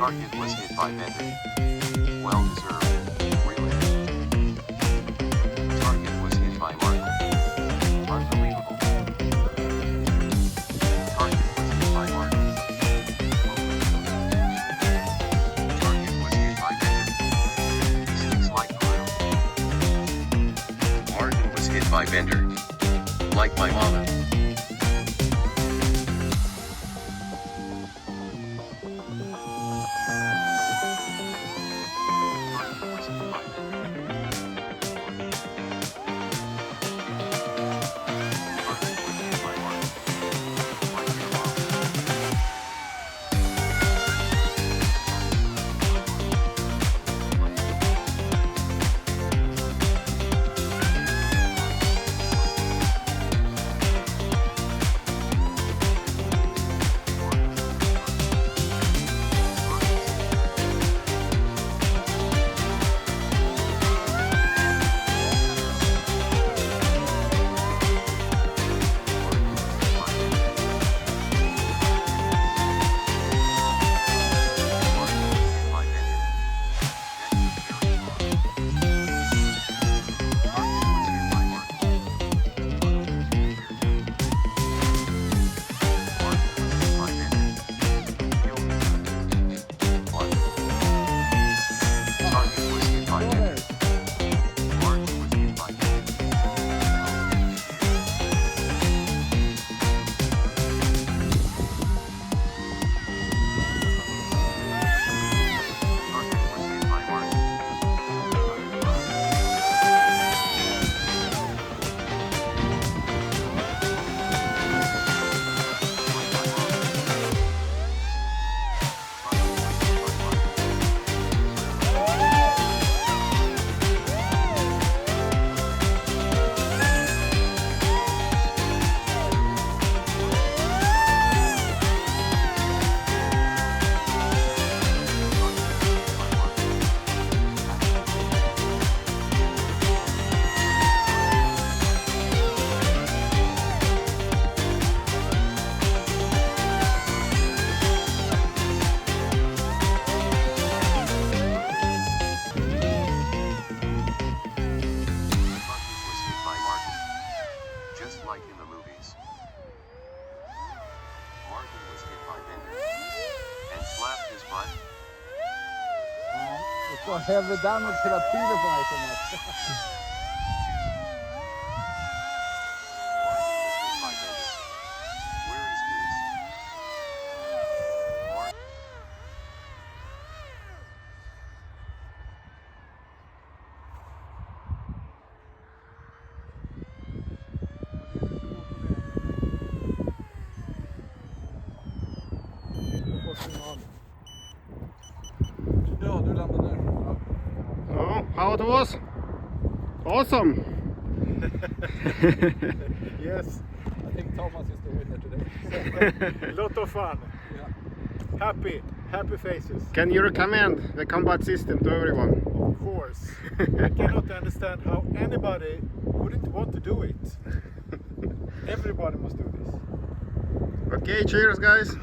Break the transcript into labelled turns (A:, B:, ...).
A: Target was hit by vendor. Well deserved. Really. Target was hit by Martin. Unbelievable. Target was hit by Martin. Target was hit by vendor. Seems like Kyle. Martin was hit by vendor. Like my mama.
B: Och heavy damage hela tiden på mig som att... Ja, du landade där.
C: Oh, how it was? Awesome!
B: Yes, I think Thomas is the winner today.
D: Lot of fun.
B: Yeah.
D: Happy faces.
C: Can you recommend the combat system to everyone?
D: Of course. I cannot understand how anybody wouldn't want to do it. Everybody must do this.
C: Okay, cheers guys!